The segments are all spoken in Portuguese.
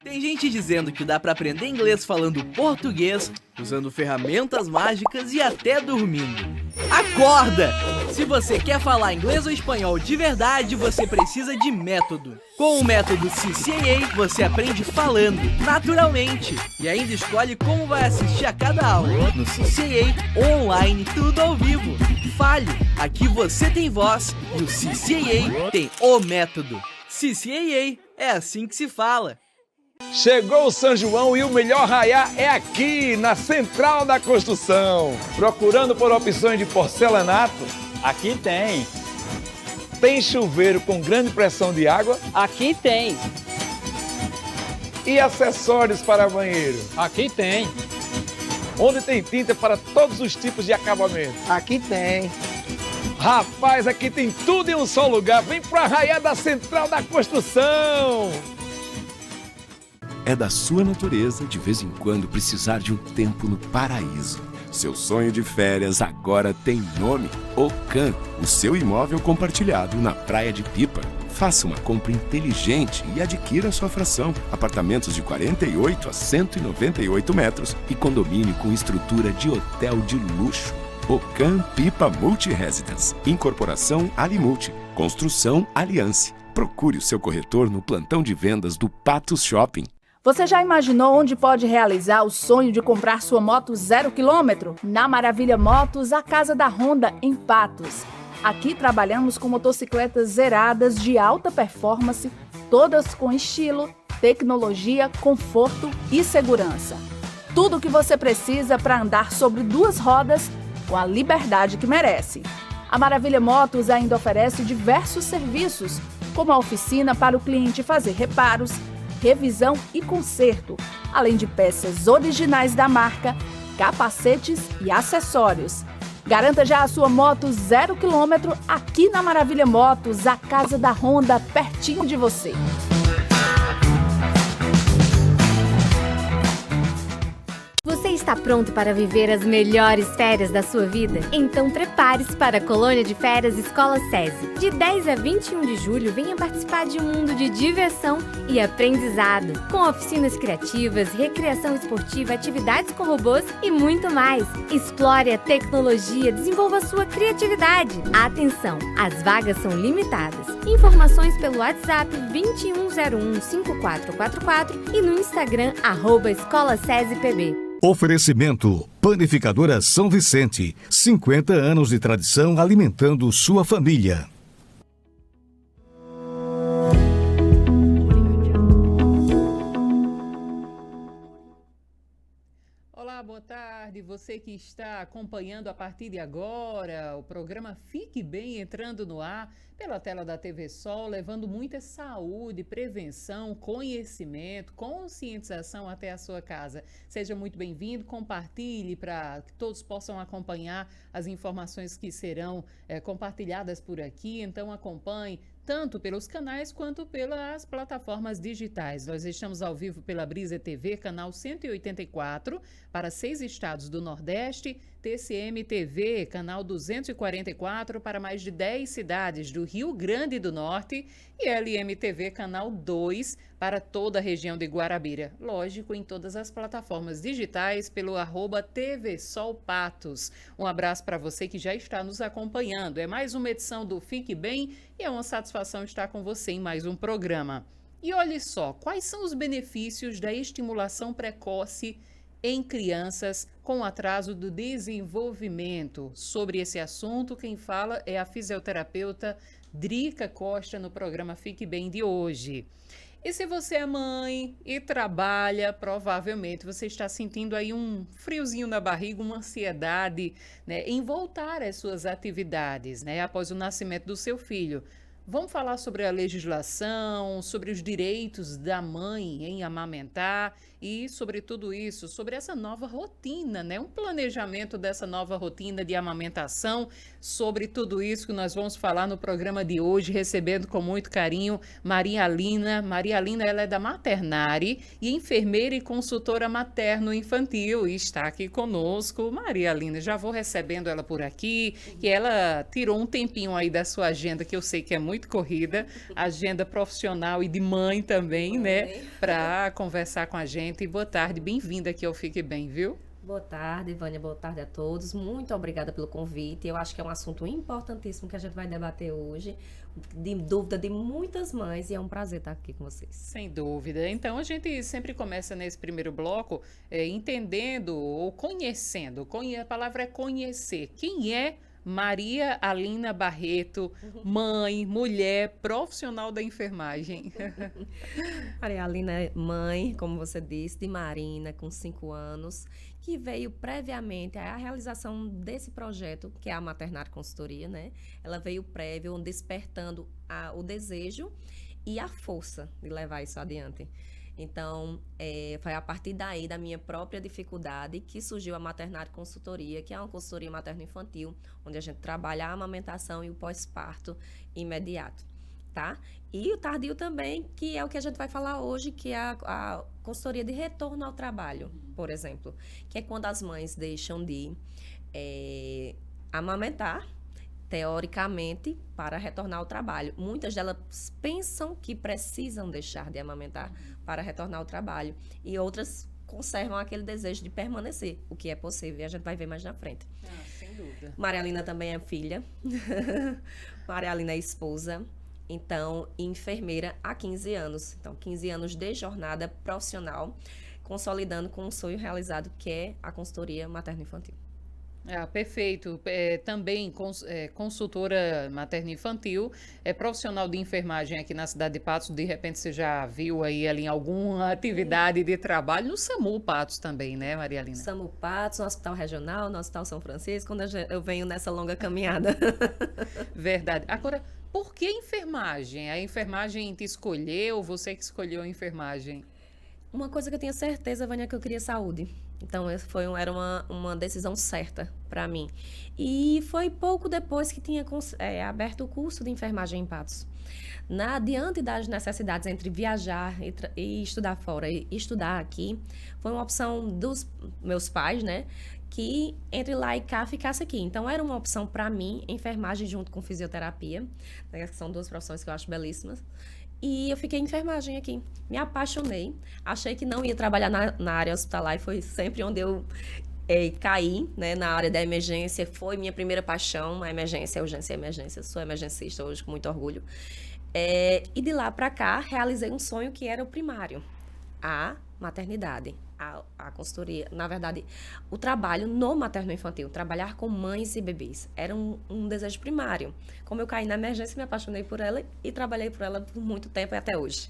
Tem gente dizendo que dá pra aprender inglês falando português, usando ferramentas mágicas e até dormindo. Acorda! Se você quer falar inglês ou espanhol de verdade, você precisa de método. Com o método CCAA, você aprende falando, naturalmente, e ainda escolhe como vai assistir a cada aula. No CCAA, online, tudo ao vivo. Fale! Aqui você tem voz e o CCAA tem o método. CCAA, é assim que se fala. Chegou o São João e o melhor arraiá é aqui, na Central da Construção. Procurando por opções de porcelanato? Aqui tem. Tem chuveiro com grande pressão de água? Aqui tem. E acessórios para banheiro? Aqui tem. Onde tem tinta para todos os tipos de acabamento? Aqui tem. Rapaz, aqui tem tudo em um só lugar. Vem pro arraiá da Central da Construção. É da sua natureza, de vez em quando, precisar de um tempo no paraíso. Seu sonho de férias agora tem nome: Ocan, o seu imóvel compartilhado na Praia de Pipa. Faça uma compra inteligente e adquira sua fração. Apartamentos de 48 a 198 metros e condomínio com estrutura de hotel de luxo. Ocan Pipa Multi-Residence. Incorporação Alimulti. Construção Aliança. Procure o seu corretor no plantão de vendas do Patos Shopping. Você já imaginou onde pode realizar o sonho de comprar sua moto 0 km? Na Maravilha Motos, a casa da Honda, em Patos. Aqui trabalhamos com motocicletas zeradas de alta performance, todas com estilo, tecnologia, conforto e segurança. Tudo o que você precisa para andar sobre duas rodas com a liberdade que merece. A Maravilha Motos ainda oferece diversos serviços, como a oficina para o cliente fazer reparos, revisão e conserto, além de peças originais da marca, capacetes e acessórios. Garanta já a sua moto 0 km aqui na Maravilha Motos, a casa da Honda, pertinho de você. Você está pronto para viver as melhores férias da sua vida? Então prepare-se para a Colônia de Férias Escola SESI. De 10 a 21 de julho, venha participar de um mundo de diversão e aprendizado, com oficinas criativas, recreação esportiva, atividades com robôs e muito mais. Explore a tecnologia, desenvolva a sua criatividade. Atenção, as vagas são limitadas. Informações pelo WhatsApp 21015444 e no Instagram @Escola SESI PB. Oferecimento: Panificadora São Vicente. 50 anos de tradição alimentando sua família. Olá, boa tarde. Você que está acompanhando a partir de agora o programa Fique Bem entrando no ar pela tela da TV Sol, levando muita saúde, prevenção, conhecimento, conscientização até a sua casa. Seja muito bem-vindo, compartilhe para que todos possam acompanhar as informações que serão compartilhadas por aqui. Então acompanhe tanto pelos canais quanto pelas plataformas digitais. Nós estamos ao vivo pela Brisa TV, canal 184, para 6 estados do Nordeste, TCM TV, canal 244, para mais de 10 cidades do Rio Grande do Norte, e LM TV, canal 2, para toda a região de Guarabira. Lógico, em todas as plataformas digitais, pelo @TV Sol Patos. Um abraço para você que já está nos acompanhando. É mais uma edição do Fique Bem e é uma satisfação estar com você em mais um programa. E olhe só, quais são os benefícios da estimulação precoce em crianças com atraso do desenvolvimento? Sobre esse assunto, quem fala é a fisioterapeuta Drica Costa no programa Fique Bem de hoje. E se você é mãe e trabalha, provavelmente você está sentindo aí um friozinho na barriga, uma ansiedade, né, em voltar às suas atividades, né, após o nascimento do seu filho. Vamos falar sobre a legislação, sobre os direitos da mãe em amamentar e sobre tudo isso, sobre essa nova rotina, né? Um planejamento dessa nova rotina de amamentação, sobre tudo isso que nós vamos falar no programa de hoje, recebendo com muito carinho Maria Lina. Maria Lina, ela é da Maternare e enfermeira e consultora materno-infantil e está aqui conosco. Maria Lina, já vou recebendo ela por aqui, que ela tirou um tempinho aí da sua agenda, que eu sei que é muito muito corrida, agenda profissional e de mãe também, né? Para conversar com a gente. Boa tarde, bem-vinda aqui ao Fique Bem, viu? Boa tarde, Vânia. Boa tarde a todos. Muito obrigada pelo convite. Eu acho que é um assunto importantíssimo que a gente vai debater hoje, de dúvida de muitas mães, e é um prazer estar aqui com vocês. Sem dúvida. Então, a gente sempre começa nesse primeiro bloco entendendo ou conhecendo. A palavra é conhecer. Quem é Maria Alina Barreto, mãe, mulher, profissional da enfermagem? Maria Alina é mãe, como você disse, de Marina, com 5 anos, que veio previamente à realização desse projeto, que é a Maternar Consultoria, né? Ela veio prévio, despertando o desejo e a força de levar isso adiante. Então, foi a partir daí, da minha própria dificuldade, que surgiu a Maternar Consultoria, que é uma consultoria materno-infantil, onde a gente trabalha a amamentação e o pós-parto imediato, tá? E o tardio também, que é o que a gente vai falar hoje, que é a consultoria de retorno ao trabalho, por exemplo, que é quando as mães deixam de amamentar, teoricamente, para retornar ao trabalho. Muitas delas pensam que precisam deixar de amamentar para retornar ao trabalho, e outras conservam aquele desejo de permanecer, o que é possível, e a gente vai ver mais na frente. Sem dúvida. Maria Alina também é filha, Maria Alina é esposa, então, enfermeira há 15 anos. Então, 15 anos de jornada profissional, consolidando com um sonho realizado, que é a consultoria materno-infantil. Perfeito. Também consultora materno-infantil, profissional de enfermagem aqui na cidade de Patos. De repente você já viu aí em alguma atividade de trabalho no SAMU Patos também, né, Maria Alina? SAMU Patos, no Hospital Regional, no Hospital São Francisco, quando eu venho nessa longa caminhada. Verdade. Agora, por que enfermagem? A enfermagem te escolheu, você que escolheu a enfermagem? Uma coisa que eu tinha certeza, Vânia, é que eu queria saúde. Então, era uma decisão certa para mim. E foi pouco depois que tinha aberto o curso de enfermagem em Patos. Diante das necessidades entre viajar e estudar fora e estudar aqui, foi uma opção dos meus pais, né? Que entre lá e cá ficasse aqui. Então, era uma opção para mim, enfermagem junto com fisioterapia, né, que são duas profissões que eu acho belíssimas. E eu fiquei em enfermagem aqui. Me apaixonei. Achei que não ia trabalhar na área hospitalar, e foi sempre onde eu caí, né, na área da emergência. Foi minha primeira paixão, a emergência, a urgência e a emergência. Eu sou emergencista hoje, com muito orgulho. E de lá para cá, realizei um sonho que era o primário. A maternidade, a consultoria, na verdade, o trabalho no materno-infantil, trabalhar com mães e bebês, era um desejo primário. Como eu caí na emergência, me apaixonei por ela e trabalhei por ela por muito tempo e até hoje.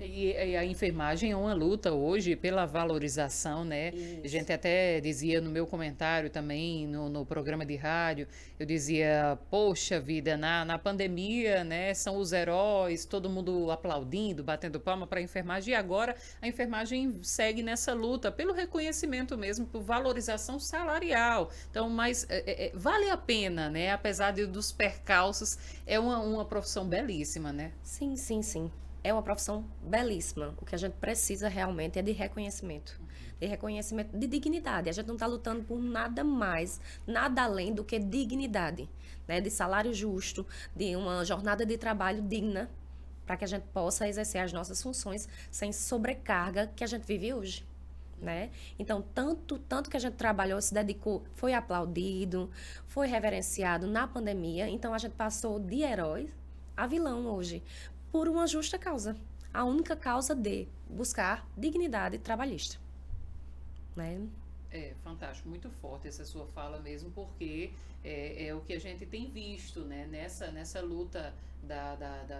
E a enfermagem é uma luta hoje pela valorização, né? Isso. A gente até dizia no meu comentário também, no programa de rádio, eu dizia, poxa vida, na pandemia, né, são os heróis, todo mundo aplaudindo, batendo palma para a enfermagem, e agora a enfermagem segue nessa luta pelo reconhecimento mesmo, por valorização salarial. Então, mas vale a pena, né? Apesar dos percalços, é uma profissão belíssima, né? Sim, sim, sim. É uma profissão belíssima. O que a gente precisa realmente é de reconhecimento. De reconhecimento, de dignidade. A gente não está lutando por nada mais, nada além do que dignidade, né? De salário justo, de uma jornada de trabalho digna, para que a gente possa exercer as nossas funções sem sobrecarga que a gente vive hoje, né? Então, tanto que a gente trabalhou, se dedicou, foi aplaudido, foi reverenciado na pandemia. Então, a gente passou de herói a vilão hoje, por uma justa causa. A única causa de buscar dignidade trabalhista, né? Fantástico, muito forte essa sua fala mesmo, porque é o que a gente tem visto, né? Nessa luta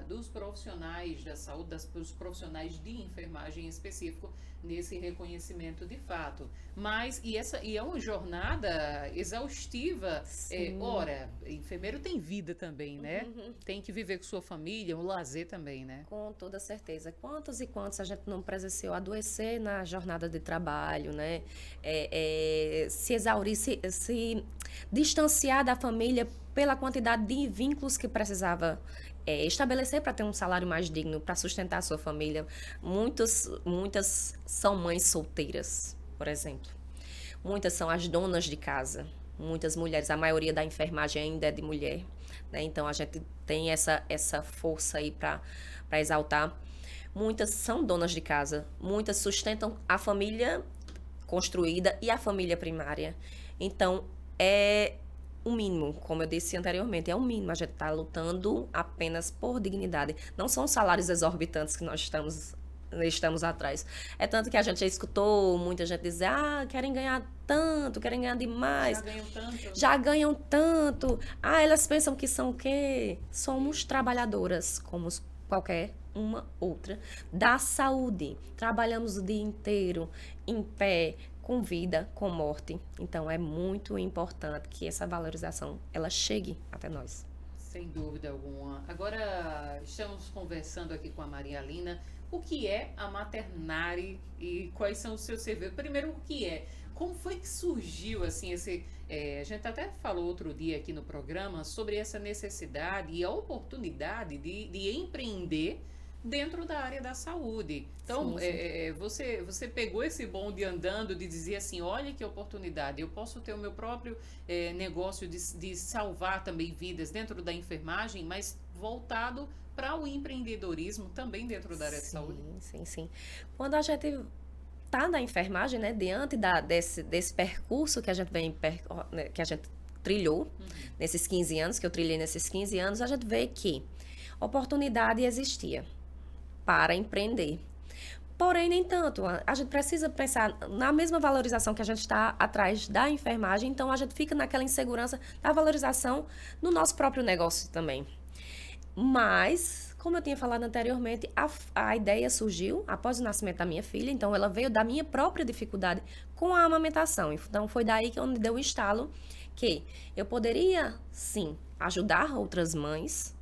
dos profissionais da saúde, dos profissionais de enfermagem em específico, nesse reconhecimento de fato. Mas, e é uma jornada exaustiva. Ora, enfermeiro tem vida também, né? Tem que viver com sua família, um lazer também, né? Com toda certeza. Quantos e quantos a gente não presenciou adoecer na jornada de trabalho, né? Se exaurir, se distanciar da família pela quantidade de vínculos que precisava estabelecer para ter um salário mais digno, para sustentar a sua família. Muitas são mães solteiras, por exemplo. Muitas são as donas de casa. Muitas mulheres, a maioria da enfermagem ainda é de mulher. né? Então, a gente tem essa força aí para exaltar. Muitas são donas de casa, muitas sustentam a família construída e a família primária. Então, é o mínimo, como eu disse anteriormente, é o mínimo. A gente está lutando apenas por dignidade. Não são salários exorbitantes que nós estamos atrás. É tanto que a gente já escutou muita gente dizer, querem ganhar tanto, querem ganhar demais. Já ganham tanto. Já ganham tanto. Elas pensam que são o quê? Somos trabalhadoras, como qualquer uma outra, da saúde. Trabalhamos o dia inteiro, em pé, com vida, com morte. Então, é muito importante que essa valorização, ela chegue até nós. Sem dúvida alguma. Agora, estamos conversando aqui com a Maria Lina. O que é a Maternare e quais são os seus serviços? Primeiro, o que é? Como foi que surgiu, assim, a gente até falou outro dia aqui no programa sobre essa necessidade e a oportunidade de empreender dentro da área da saúde. Então, você pegou esse bonde andando de dizer assim, olha que oportunidade, eu posso ter o meu próprio negócio de salvar também vidas dentro da enfermagem, mas voltado para o empreendedorismo também dentro da área de saúde. Sim. Quando a gente tá na enfermagem, né, diante desse percurso que a gente que a gente trilhou nesses 15 anos, que eu trilhei nesses 15 anos, a gente vê que oportunidade existia para empreender. Porém, nem tanto. A gente precisa pensar na mesma valorização que a gente está atrás da enfermagem, então a gente fica naquela insegurança da valorização no nosso próprio negócio também. Mas, como eu tinha falado anteriormente, a ideia surgiu após o nascimento da minha filha, então ela veio da minha própria dificuldade com a amamentação. Então, foi daí que onde deu o estalo que eu poderia, sim, ajudar outras mães,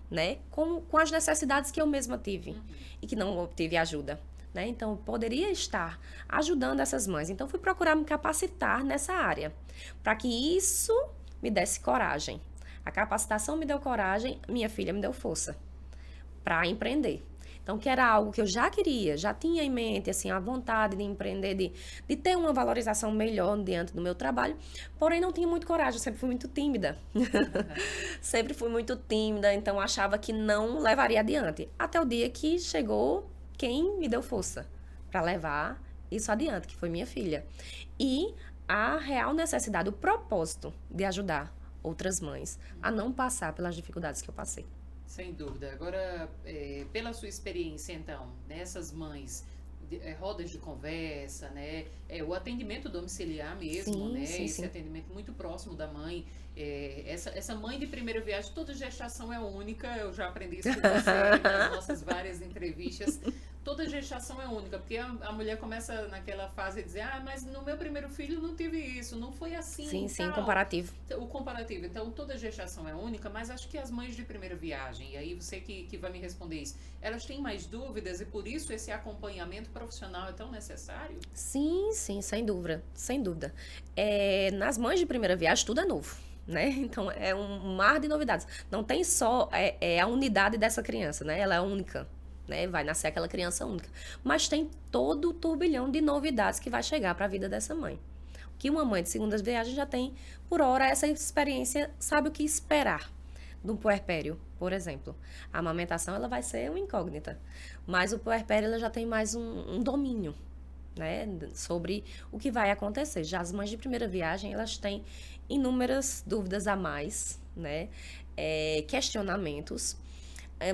né, com as necessidades que eu mesma tive e que não obtive ajuda, né? Então, eu poderia estar ajudando essas mães. Então, fui procurar me capacitar nessa área, para que isso me desse coragem. A capacitação me deu coragem, minha filha me deu força para empreender. Então, que era algo que eu já queria, já tinha em mente, assim, a vontade de empreender, de ter uma valorização melhor diante do meu trabalho, porém não tinha muito coragem, eu sempre fui muito tímida. Sempre fui muito tímida, então achava que não levaria adiante. Até o dia que chegou quem me deu força para levar isso adiante, que foi minha filha. E a real necessidade, o propósito de ajudar outras mães a não passar pelas dificuldades que eu passei. Sem dúvida. Agora, pela sua experiência, então, nessas mães, rodas de conversa, né? O atendimento domiciliar mesmo, né? Esse atendimento muito próximo da mãe. Essa mãe de primeira viagem, toda gestação é única, eu já aprendi isso com você nas nossas várias entrevistas. Toda gestação é única, porque a mulher começa naquela fase de dizer, mas no meu primeiro filho não tive isso, não foi assim. Sim, comparativo. O comparativo. Então, toda gestação é única, mas acho que as mães de primeira viagem, e aí você que vai me responder isso, elas têm mais dúvidas e por isso esse acompanhamento profissional é tão necessário? Sim, sem dúvida, sem dúvida. Nas mães de primeira viagem, tudo é novo, né? Então, é um mar de novidades. Não tem só a unidade dessa criança, né? Ela é única. Né? Vai nascer aquela criança única. Mas tem todo o turbilhão de novidades que vai chegar para a vida dessa mãe. Que uma mãe de segunda viagem já tem, por hora, essa experiência, sabe o que esperar do puerpério, por exemplo. A amamentação, ela vai ser uma incógnita. Mas o puerpério, ela já tem mais um domínio, né? Sobre o que vai acontecer. Já as mães de primeira viagem, elas têm inúmeras dúvidas a mais, né? Questionamentos.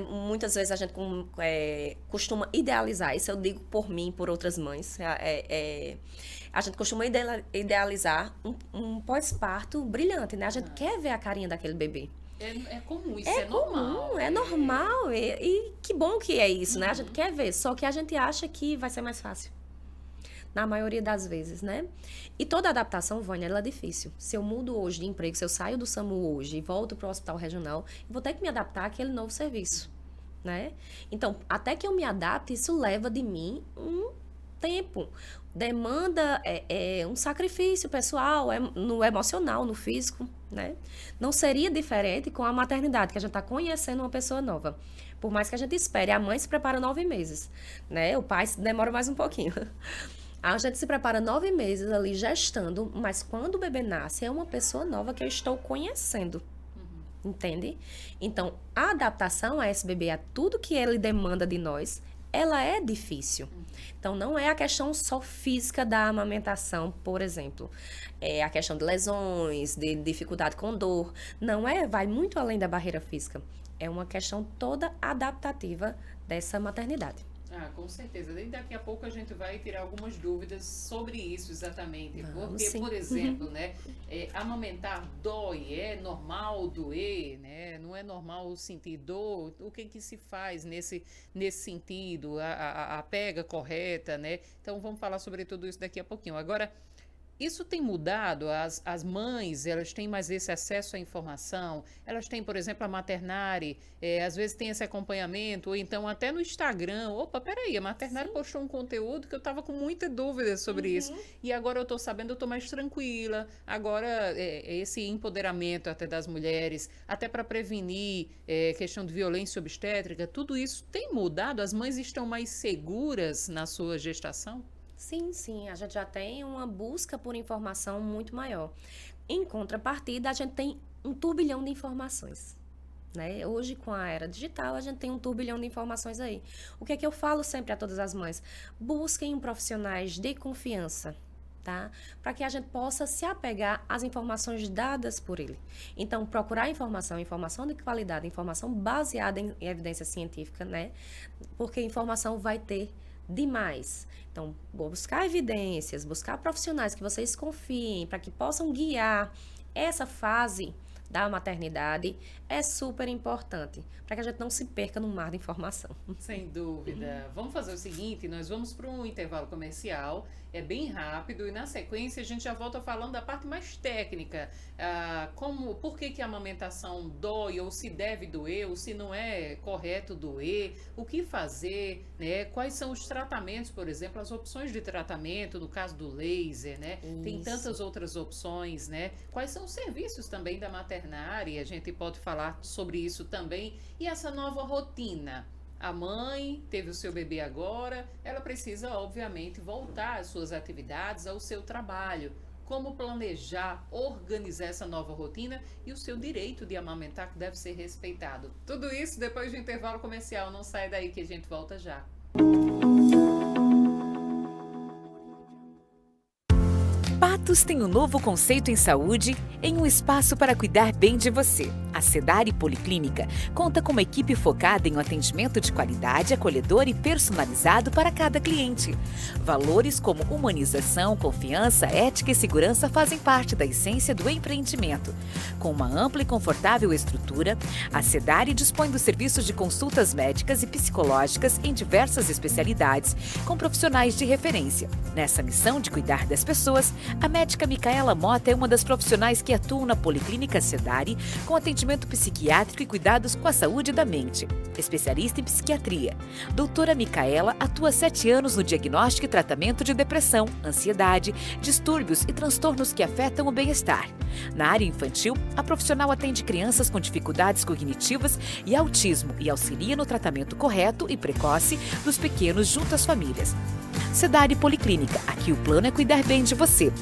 Muitas vezes a gente costuma idealizar, isso eu digo por mim e por outras mães, a gente costuma idealizar um pós-parto brilhante, né? A gente quer ver a carinha daquele bebê. É comum, isso é normal. É normal, e que bom que é isso, né? A gente quer ver, só que a gente acha que vai ser mais fácil. Na maioria das vezes, né? E toda adaptação, Vânia, ela é difícil. Se eu mudo hoje de emprego, se eu saio do SAMU hoje e volto para o hospital regional, eu vou ter que me adaptar àquele novo serviço, né? Então, até que eu me adapte, isso leva de mim um tempo. Demanda um sacrifício pessoal, no emocional, no físico, né? Não seria diferente com a maternidade, que a gente está conhecendo uma pessoa nova. Por mais que a gente espere, a mãe se prepara 9 meses, né? O pai demora mais um pouquinho. A gente se prepara 9 meses ali gestando, mas quando o bebê nasce, é uma pessoa nova que eu estou conhecendo, entende? Então, a adaptação a esse bebê, a tudo que ele demanda de nós, ela é difícil. Então, não é a questão só física da amamentação, por exemplo. É a questão de lesões, de dificuldade com dor. Não é, vai muito além da barreira física. É uma questão toda adaptativa dessa maternidade. Com certeza. E daqui a pouco a gente vai tirar algumas dúvidas sobre isso exatamente. Porque, sim. por exemplo, né, amamentar dói, é normal doer, né? Não é normal sentir dor. O que se faz nesse sentido? A pega correta, né? Então, vamos falar sobre tudo isso daqui a pouquinho. Agora, isso tem mudado, as mães, elas têm mais esse acesso à informação, elas têm, por exemplo, a Maternare, às vezes tem esse acompanhamento, ou então até no Instagram, opa, peraí, a Maternare postou um conteúdo que eu estava com muita dúvida sobre isso, e agora eu estou sabendo, eu estou mais tranquila, agora esse empoderamento até das mulheres, até para prevenir questão de violência obstétrica, tudo isso tem mudado? As mães estão mais seguras na sua gestação? Sim, a gente já tem uma busca por informação muito maior. Em contrapartida, a gente tem um turbilhão de informações, né? Hoje, com a era digital, a gente tem um turbilhão de informações aí. O que é que eu falo sempre a todas as mães? Busquem profissionais de confiança, tá? Para que a gente possa se apegar às informações dadas por ele. Então, procurar informação de qualidade, informação baseada em evidência científica, né? Porque informação vai ter demais. Então, buscar evidências, buscar profissionais que vocês confiem, para que possam guiar essa fase da maternidade é super importante, para que a gente não se perca no mar de informação. Sem dúvida. Vamos fazer o seguinte, nós vamos para um intervalo comercial, é bem rápido, e na sequência a gente já volta falando da parte mais técnica, por que a amamentação dói, ou se deve doer, ou se não é correto doer, o que fazer, né? Quais são os tratamentos, por exemplo, as opções de tratamento, no caso do laser, né? Tem tantas outras opções, né? Quais são os serviços também da Maternare, a gente pode falar sobre isso também, e essa nova rotina. A mãe teve o seu bebê agora, ela precisa, obviamente, voltar às suas atividades, ao seu trabalho. Como planejar, organizar essa nova rotina e o seu direito de amamentar que deve ser respeitado. Tudo isso depois do intervalo comercial. Não sai daí que a gente volta já. Patos tem um novo conceito em saúde, em um espaço para cuidar bem de você. A Sedare Policlínica conta com uma equipe focada em um atendimento de qualidade, acolhedor e personalizado para cada cliente. Valores como humanização, confiança, ética e segurança fazem parte da essência do empreendimento. Com uma ampla e confortável estrutura, a Sedare dispõe dos serviços de consultas médicas e psicológicas em diversas especialidades, com profissionais de referência. Nessa missão de cuidar das pessoas, a médica Micaela Mota é uma das profissionais que atuam na Policlínica Sedare com atendimento psiquiátrico e cuidados com a saúde da mente. Especialista em psiquiatria, doutora Micaela atua há 7 anos no diagnóstico e tratamento de depressão, ansiedade, distúrbios e transtornos que afetam o bem-estar. Na área infantil, a profissional atende crianças com dificuldades cognitivas e autismo e auxilia no tratamento correto e precoce dos pequenos junto às famílias. Sedare Policlínica, aqui o plano é cuidar bem de você.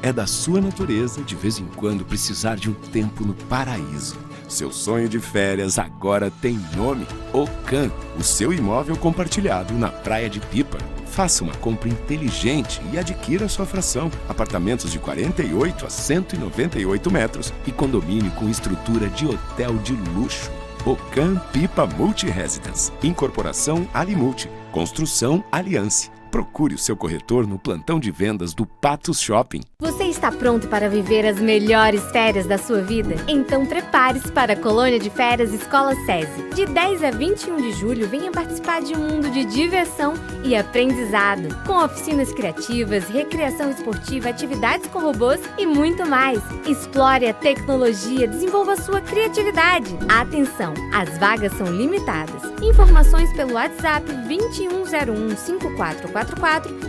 É da sua natureza, de vez em quando, precisar de um tempo no paraíso. Seu sonho de férias agora tem nome: Ocan, o seu imóvel compartilhado na Praia de Pipa. Faça uma compra inteligente e adquira sua fração. Apartamentos de 48 a 198 metros e condomínio com estrutura de hotel de luxo. Ocan Pipa Multi-Residence. Incorporação Alimulti. Construção Aliança. Procure o seu corretor no plantão de vendas do Patos Shopping. Você está pronto para viver as melhores férias da sua vida? Então prepare-se para a Colônia de Férias Escola SESI. De 10 a 21 de julho, venha participar de um mundo de diversão e aprendizado, com oficinas criativas, recreação esportiva, atividades com robôs e muito mais. Explore a tecnologia, desenvolva sua criatividade. Atenção, as vagas são limitadas. Informações pelo WhatsApp 21015444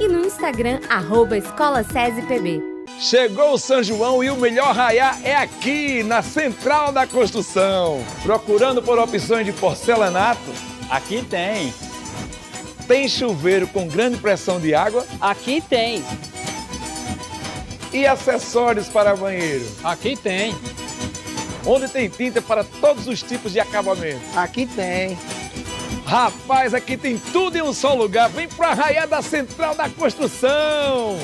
e no Instagram @escolasesipb. Chegou o São João e o melhor raiar é aqui, na Central da Construção. Procurando por opções de porcelanato? Aqui tem. Tem chuveiro com grande pressão de água? Aqui tem. E acessórios para banheiro? Aqui tem. Onde tem tinta para todos os tipos de acabamento? Aqui tem. Rapaz, aqui tem tudo em um só lugar. Vem pro Arraiá da Central da Construção.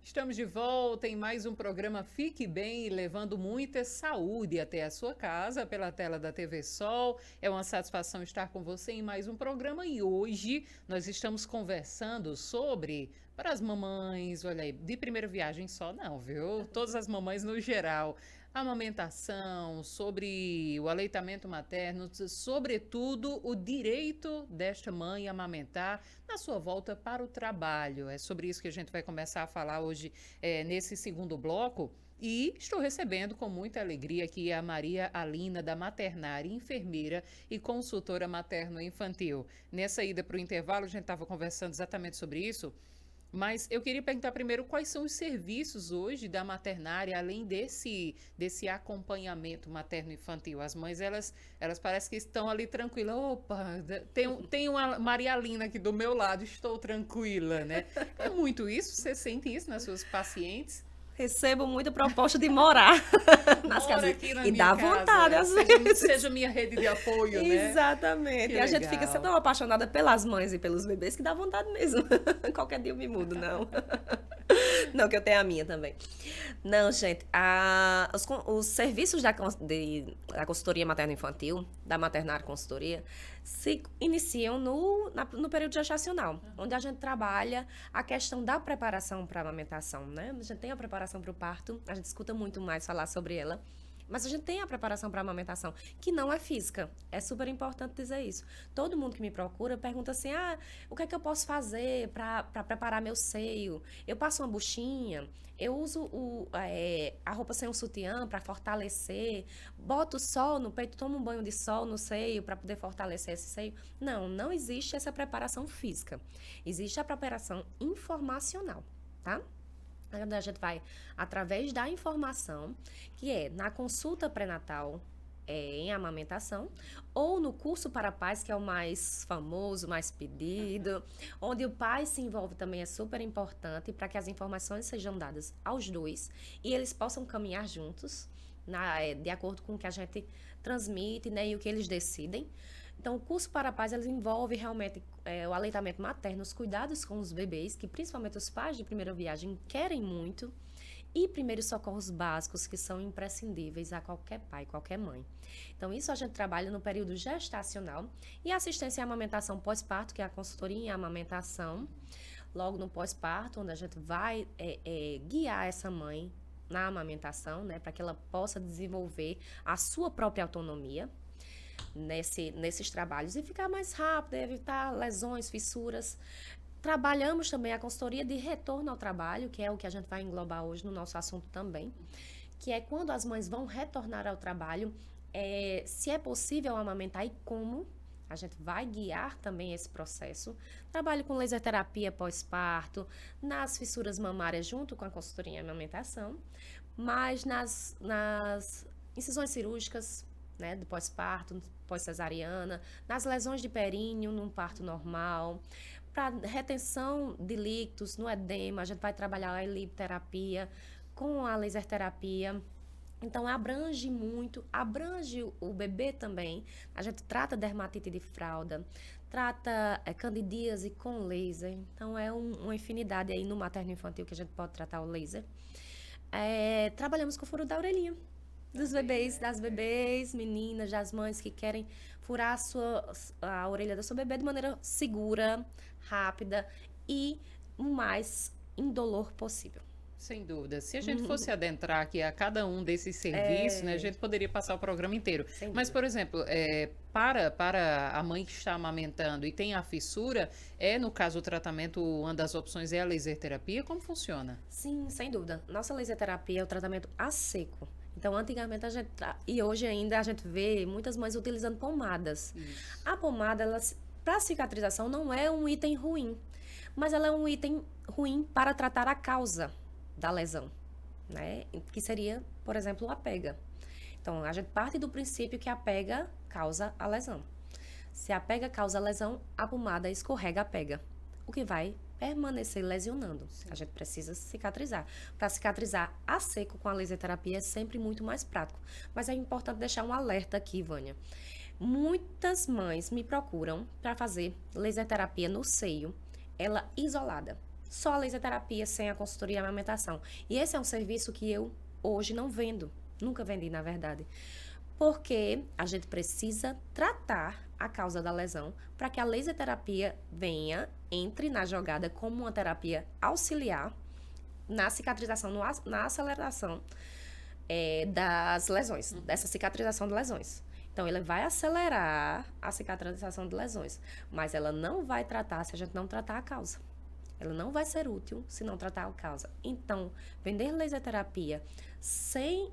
Estamos de volta em mais um programa Fique Bem, levando muita saúde até a sua casa pela tela da TV Sol. É uma satisfação estar com você em mais um programa e hoje nós estamos conversando sobre, para as mamães, olha aí, de primeira viagem só não, viu? Todas as mamães no geral. Amamentação, sobre o aleitamento materno, sobretudo o direito desta mãe a amamentar na sua volta para o trabalho. É sobre isso que a gente vai começar a falar hoje nesse segundo bloco. E estou recebendo com muita alegria aqui a Maria Alina, da Maternária, enfermeira e consultora materno-infantil. Nessa ida para o intervalo, a gente estava conversando exatamente sobre isso. Mas eu queria perguntar primeiro quais são os serviços hoje da maternária, além desse acompanhamento materno-infantil. As mães, elas parecem que estão ali tranquilas. Opa, tem uma Maria Alina aqui do meu lado, estou tranquila, né? É muito isso? Você sente isso nas suas pacientes? Recebo muita proposta de morar nas casas. Aqui na e minha dá casa, vontade, às vezes. Seja minha rede de apoio, né? Exatamente. Que E a gente fica legal. tão apaixonada pelas mães e pelos bebês que dá vontade mesmo. Qualquer dia eu me mudo, não. Não, que eu tenho a minha também. Não, gente, os serviços da consultoria materno-infantil, da maternária consultoria, se iniciam no período gestacional, onde a gente trabalha a questão da preparação para a amamentação, né? A gente tem a preparação para o parto, a gente escuta muito mais falar sobre ela, mas a gente tem a preparação para a amamentação, que não é física. É super importante dizer isso. Todo mundo que me procura pergunta assim, o que é que eu posso fazer para preparar meu seio? Eu passo uma buchinha, eu uso a roupa sem um sutiã para fortalecer, boto sol no peito, tomo um banho de sol no seio para poder fortalecer esse seio. Não existe essa preparação física. Existe a preparação informacional, tá? A gente vai através da informação, que é na consulta pré-natal em amamentação, ou no curso para pais, que é o mais famoso, mais pedido, onde o pai se envolve também é super importante para que as informações sejam dadas aos dois e eles possam caminhar juntos, de acordo com o que a gente transmite, né, e o que eles decidem. Então, o curso para pais, eles envolve realmente o aleitamento materno, os cuidados com os bebês, que principalmente os pais de primeira viagem querem muito, e primeiros socorros básicos, que são imprescindíveis a qualquer pai, qualquer mãe. Então, isso a gente trabalha no período gestacional, e a assistência à amamentação pós-parto, que é a consultoria em amamentação, logo no pós-parto, onde a gente vai guiar essa mãe na amamentação, né, para que ela possa desenvolver a sua própria autonomia, nesses trabalhos e ficar mais rápido, evitar lesões, fissuras. Trabalhamos também a consultoria de retorno ao trabalho, que é o que a gente vai englobar hoje no nosso assunto também, que é quando as mães vão retornar ao trabalho, se é possível amamentar e como. A gente vai guiar também esse processo. Trabalho com laser terapia pós-parto, nas fissuras mamárias junto com a consultoria em amamentação, mas nas incisões cirúrgicas, né, do pós-parto, pós-cesariana, nas lesões de períneo, num parto normal, para retenção de líquidos, no edema, a gente vai trabalhar a elipterapia com a laser terapia. Então, abrange muito, abrange o bebê também. A gente trata dermatite de fralda, trata candidíase com laser. Então, é uma infinidade aí no materno-infantil que a gente pode tratar o laser. Trabalhamos com furo da orelhinha. Dos bebês, das bebês, meninas, das mães que querem furar a orelha do seu bebê de maneira segura, rápida e o mais indolor possível. Sem dúvida. Se a gente fosse adentrar aqui a cada um desses serviços, né, a gente poderia passar o programa inteiro. Mas, por exemplo, para a mãe que está amamentando e tem a fissura, no caso o tratamento, uma das opções é a laser terapia? Como funciona? Sim, sem dúvida. Nossa laser terapia é o tratamento a seco. Então, antigamente, e hoje ainda, a gente vê muitas mães utilizando pomadas. Isso. A pomada, para cicatrização, não é um item ruim, mas ela é um item ruim para tratar a causa da lesão, né? Que seria, por exemplo, a pega. Então, a gente parte do princípio que a pega causa a lesão. Se a pega causa lesão, a pomada escorrega a pega, o que vai permanecer lesionando. A gente precisa cicatrizar. Para cicatrizar a seco com a laser terapia é sempre muito mais prático. Mas é importante deixar um alerta aqui, Vânia. Muitas mães me procuram para fazer laser terapia no seio, ela isolada. Só a laser terapia sem a consultoria e a amamentação. E esse é um serviço que eu hoje não vendo. Nunca vendi, na verdade. Porque a gente precisa tratar a causa da lesão para que a laser terapia entre na jogada como uma terapia auxiliar na cicatrização, na aceleração das lesões, dessa cicatrização de lesões. Então, ele vai acelerar a cicatrização de lesões, mas ela não vai tratar se a gente não tratar a causa. Ela não vai ser útil se não tratar a causa. Então, vender laser terapia sem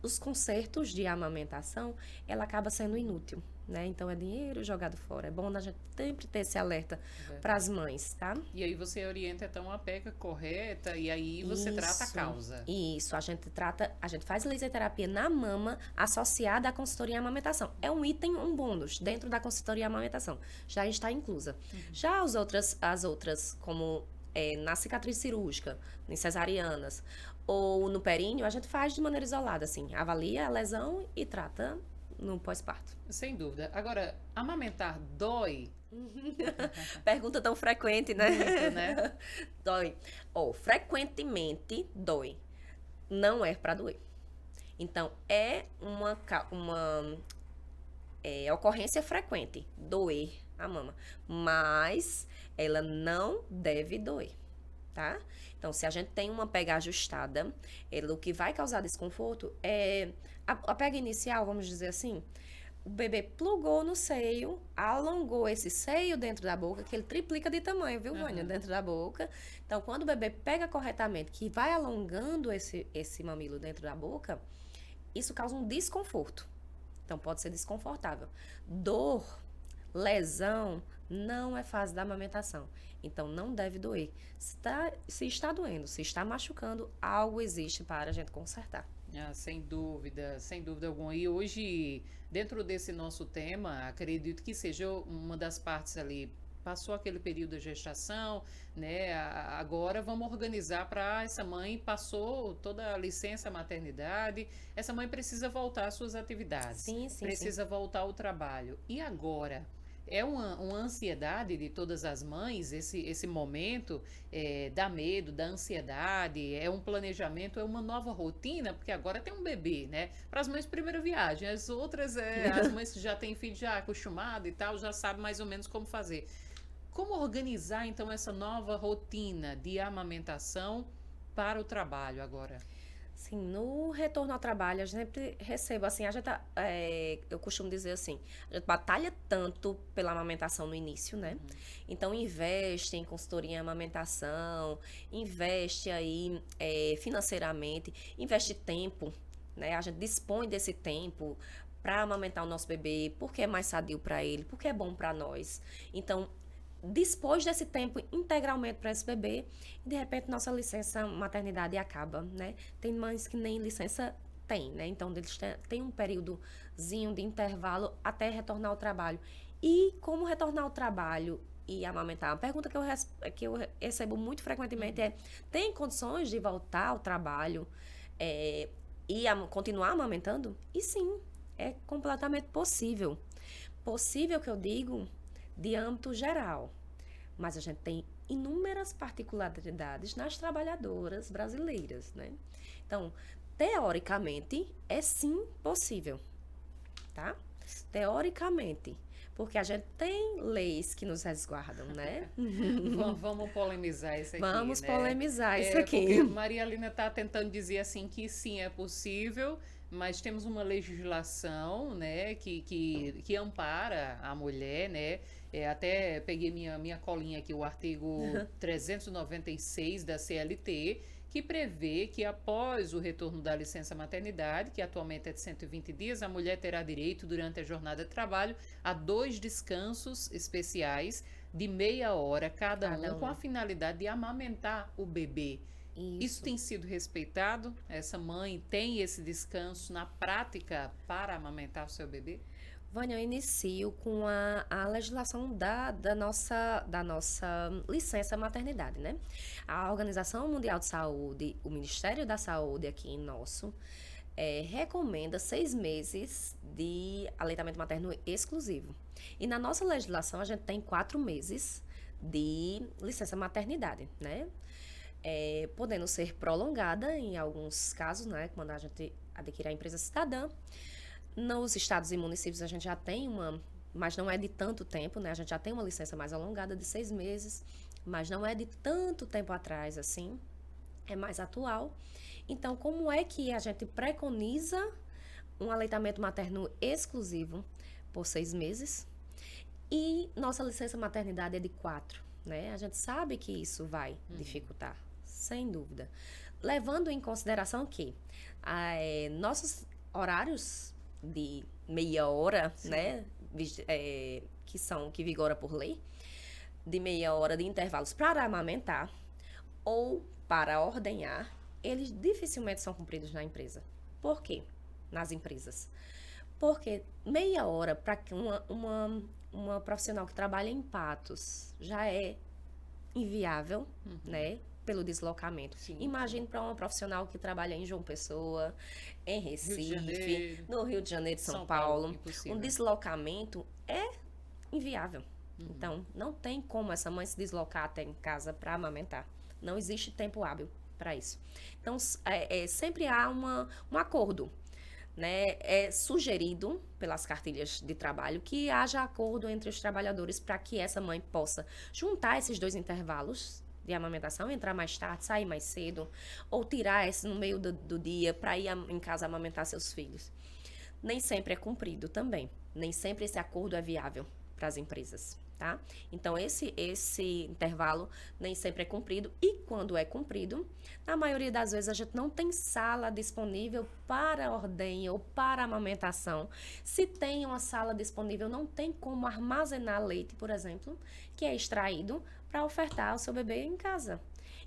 os consertos de amamentação, ela acaba sendo inútil, né? Então, é dinheiro jogado fora. É bom a gente sempre ter esse alerta para as mães, tá? E aí você orienta, então, a pega correta e aí você trata a causa. Isso, a gente faz laser terapia na mama associada à consultoria e amamentação. É um item, um bônus dentro da consultoria e amamentação. Já está inclusa. Já as outras, como na cicatriz cirúrgica, em cesarianas, ou no períneo, a gente faz de maneira isolada, assim, avalia a lesão e trata no pós-parto. Sem dúvida. Agora, amamentar dói? Pergunta tão frequente, né? Muito, né? Dói. Frequentemente dói. Não é para doer. Então, é uma ocorrência frequente, doer a mama. Mas ela não deve doer, tá? Então, se a gente tem uma pega ajustada, o que vai causar desconforto é a pega inicial, vamos dizer assim. O bebê plugou no seio, alongou esse seio dentro da boca, que ele triplica de tamanho, viu, Vânia? Dentro da boca. Então, quando o bebê pega corretamente, que vai alongando esse mamilo dentro da boca, isso causa um desconforto. Então, pode ser desconfortável. Dor, lesão, não é fase da amamentação. Então, não deve doer. Se está doendo, se está machucando, algo existe para a gente consertar. Sem dúvida alguma. E hoje, dentro desse nosso tema, acredito que seja uma das partes ali, passou aquele período da gestação, né? Agora vamos organizar para essa mãe, passou toda a licença maternidade, essa mãe precisa voltar às suas atividades, precisa voltar ao trabalho. E agora? É uma ansiedade de todas as mães, esse momento dá medo, dá ansiedade, é um planejamento, é uma nova rotina, porque agora tem um bebê, né? Para as mães, primeira viagem, as outras, as mães que já têm filho já acostumado e tal, já sabem mais ou menos como fazer. Como organizar, então, essa nova rotina de amamentação para o trabalho agora? Sim, no retorno ao trabalho, a gente recebe, assim, eu costumo dizer assim, a gente batalha tanto pela amamentação no início, né? Então, investe em consultoria em amamentação, investe aí financeiramente, investe tempo, né? A gente dispõe desse tempo para amamentar o nosso bebê, porque é mais sadio para ele, porque é bom para nós. Então, dispôs desse tempo integralmente para esse bebê e de repente nossa licença maternidade acaba, né? Tem mães que nem licença tem, né? Então eles têm um períodozinho de intervalo até retornar ao trabalho. E como retornar ao trabalho e amamentar? Uma pergunta que eu recebo muito frequentemente tem condições de voltar ao trabalho e continuar amamentando? E sim, é completamente possível. Possível que eu digo de âmbito geral, mas a gente tem inúmeras particularidades nas trabalhadoras brasileiras, né? Então, teoricamente, é sim possível, tá? Teoricamente, porque a gente tem leis que nos resguardam, né? Vamos polemizar isso aqui, Vamos né? polemizar isso aqui. Maria Alina está tentando dizer assim que sim, é possível, mas temos uma legislação, né, que ampara a mulher, né? Até peguei minha colinha aqui, o artigo 396 da CLT, que prevê que após o retorno da licença maternidade, que atualmente é de 120 dias, a mulher terá direito durante a jornada de trabalho a 2 descansos especiais de meia hora cada um, com a finalidade de amamentar o bebê. Isso tem sido respeitado? Essa mãe tem esse descanso na prática para amamentar o seu bebê? Vânia, eu inicio com a legislação da nossa licença maternidade, né? A Organização Mundial de Saúde, o Ministério da Saúde aqui nosso, recomenda 6 meses de aleitamento materno exclusivo. E na nossa legislação, a gente tem 4 meses de licença maternidade, né? Podendo ser prolongada em alguns casos, né? Quando a gente adquire a empresa cidadã. Nos estados e municípios a gente já tem mas não é de tanto tempo, né? A gente já tem uma licença mais alongada de 6 meses, mas não é de tanto tempo atrás, assim, é mais atual. Então, como é que a gente preconiza um aleitamento materno exclusivo por 6 meses? E nossa licença maternidade é de 4, né? A gente sabe que isso vai dificultar, sem dúvida. Levando em consideração que nossos horários de meia hora, né, que vigora por lei, de meia hora de intervalos para amamentar ou para ordenhar, eles dificilmente são cumpridos na empresa. Por quê? Nas empresas. Porque meia hora para uma profissional que trabalha em Patos já é inviável, né? Pelo deslocamento. Imagine para uma profissional que trabalha em João Pessoa, em Recife, no Rio de Janeiro, São Paulo. Um deslocamento é inviável. Então, não tem como essa mãe se deslocar até em casa para amamentar. Não existe tempo hábil para isso. Então, sempre há um acordo, né? É sugerido pelas cartilhas de trabalho que haja acordo entre os trabalhadores para que essa mãe possa juntar esses 2 intervalos de amamentação, entrar mais tarde, sair mais cedo, ou tirar esse no meio do dia para ir em casa amamentar seus filhos. Nem sempre é cumprido também. Nem sempre esse acordo é viável para as empresas, tá? Então, esse intervalo nem sempre é cumprido. E quando é cumprido, na maioria das vezes a gente não tem sala disponível para ordenha ou para amamentação. Se tem uma sala disponível, não tem como armazenar leite, por exemplo, que é extraído para ofertar ao seu bebê em casa.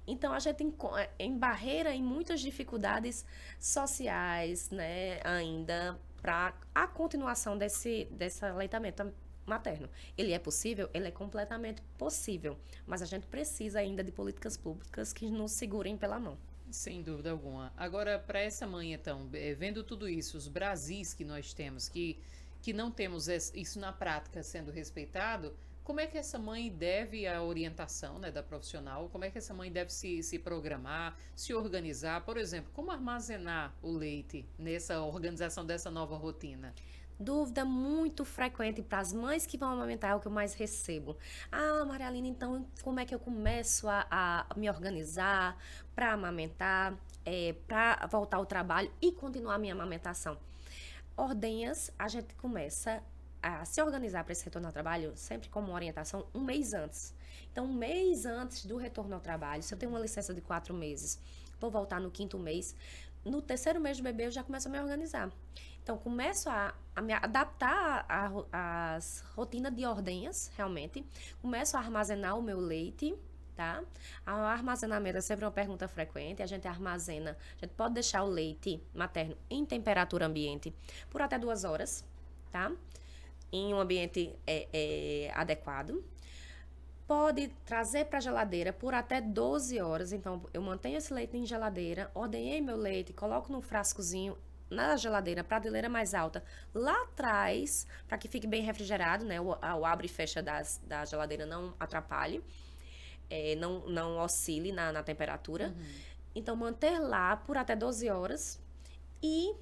Então, a gente embarreira em muitas dificuldades sociais, né, ainda para a continuação desse aleitamento materno. Ele é possível? Ele é completamente possível, mas a gente precisa ainda de políticas públicas que nos segurem pela mão. Sem dúvida alguma. Agora, para essa mãe, então, vendo tudo isso, os Brasis que nós temos, que não temos isso na prática sendo respeitado, como é que essa mãe deve a orientação, né, da profissional? Como é que essa mãe deve se programar, se organizar? Por exemplo, como armazenar o leite nessa organização dessa nova rotina? Dúvida muito frequente para as mães que vão amamentar, é o que eu mais recebo. Maria Aline, então como é que eu começo a me organizar para amamentar, para voltar ao trabalho e continuar a minha amamentação? Ordenhas, a gente começa a se organizar para esse retorno ao trabalho sempre como uma orientação 1 mês antes. Então, 1 mês antes do retorno ao trabalho, se eu tenho uma licença de 4 meses, vou voltar no 5º mês, no 3º mês do bebê eu já começo a me organizar. Então, começo a me adaptar às rotinas de ordenhas, realmente. Começo a armazenar o meu leite, tá? O armazenamento é sempre uma pergunta frequente. A gente pode deixar o leite materno em temperatura ambiente por até 2 horas, tá? Em um ambiente adequado. Pode trazer para a geladeira por até 12 horas. Então, eu mantenho esse leite em geladeira, ordenhei meu leite, coloco num frascozinho na geladeira, prateleira mais alta, lá atrás, para que fique bem refrigerado, né? O abre e fecha da geladeira não atrapalhe, não oscile na temperatura. Então, manter lá por até 12 horas e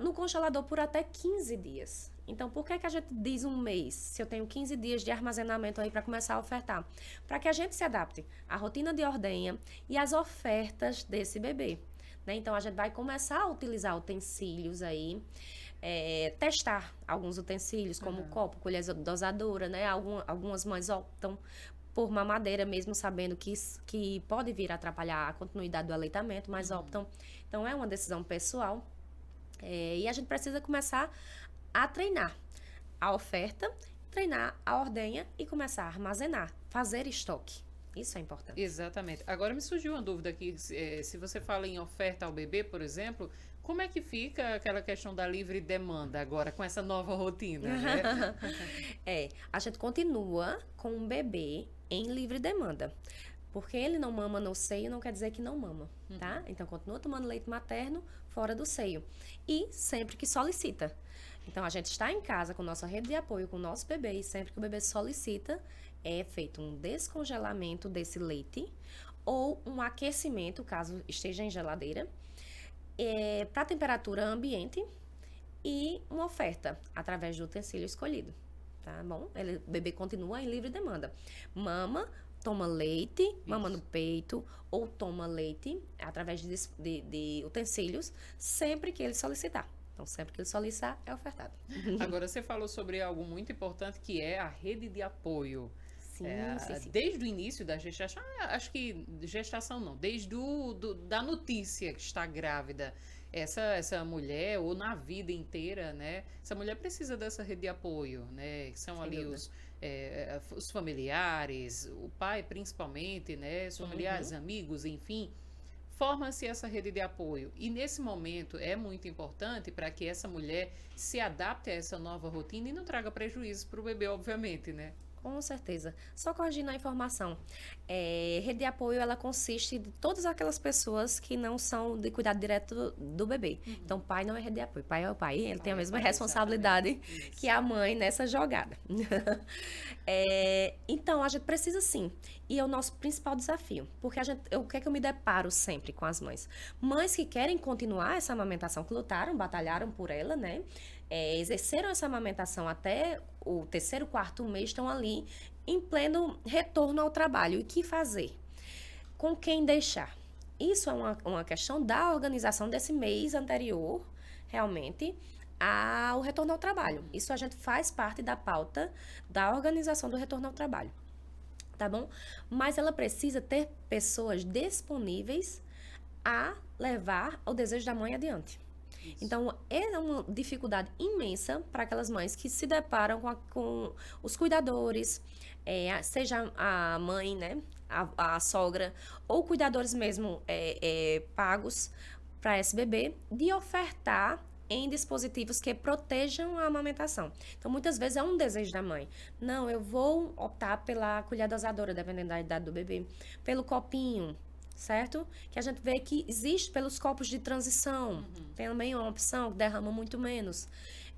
no congelador por até 15 dias. Então, por que a gente diz 1 mês, se eu tenho 15 dias de armazenamento aí para começar a ofertar? Para que a gente se adapte à rotina de ordenha e às ofertas desse bebê, né? Então, a gente vai começar a utilizar utensílios aí, testar alguns utensílios, como copo, colher dosadora, né? Algumas mães optam por mamadeira, mesmo sabendo que pode vir a atrapalhar a continuidade do aleitamento, mas optam. Então, é uma decisão pessoal. E a gente precisa começar a treinar a oferta, treinar a ordenha e começar a armazenar, fazer estoque. Isso é importante. Exatamente. Agora me surgiu uma dúvida aqui, se você fala em oferta ao bebê, por exemplo, como é que fica aquela questão da livre demanda agora com essa nova rotina, né? A gente continua com o bebê em livre demanda. Porque ele não mama no seio, não quer dizer que não mama, tá? Então, continua tomando leite materno fora do seio. E sempre que solicita. Então, a gente está em casa com nossa rede de apoio, com o nosso bebê, e sempre que o bebê solicita, é feito um descongelamento desse leite ou um aquecimento, caso esteja em geladeira, para a temperatura ambiente e uma oferta através do utensílio escolhido, tá bom? O bebê continua em livre demanda. Mama, toma leite, mama no peito, ou toma leite através de utensílios, sempre que ele solicitar. Então, sempre que ele solicitar, é ofertado. Agora, você falou sobre algo muito importante, que é a rede de apoio. Sim. Desde o início da gestação, acho que gestação não, desde da notícia que está grávida, essa mulher, ou na vida inteira, né? Essa mulher precisa dessa rede de apoio, né? Que são ali os familiares, o pai principalmente, né? Os familiares, amigos, enfim. Forma-se essa rede de apoio. E nesse momento é muito importante para que essa mulher se adapte a essa nova rotina e não traga prejuízos para o bebê, obviamente, né? Com certeza. Só corrigindo a informação. Rede de apoio, ela consiste de todas aquelas pessoas que não são de cuidado direto do bebê. Então, o pai não é rede de apoio. O pai é o pai, ele tem a mesma responsabilidade que a mãe nessa jogada. Então, a gente precisa sim. E é o nosso principal desafio. Porque o que é que eu me deparo sempre com as mães? Mães que querem continuar essa amamentação, que lutaram, batalharam por ela, né? Exerceram essa amamentação até o 3º, 4º mês, estão ali em pleno retorno ao trabalho. E o que fazer? Com quem deixar? Isso é uma questão da organização desse mês anterior, realmente, ao retorno ao trabalho. Isso a gente faz parte da pauta da organização do retorno ao trabalho, tá bom? Mas ela precisa ter pessoas disponíveis a levar o desejo da mãe adiante. Então, é uma dificuldade imensa para aquelas mães que se deparam com os cuidadores, seja a mãe, né, a sogra, ou cuidadores mesmo pagos para esse bebê, de ofertar em dispositivos que protejam a amamentação. Então, muitas vezes é um desejo da mãe. Não, eu vou optar pela colher dosadora, dependendo da idade do bebê, pelo copinho, certo? Que a gente vê que existe pelos copos de transição. Também é uma opção que derrama muito menos.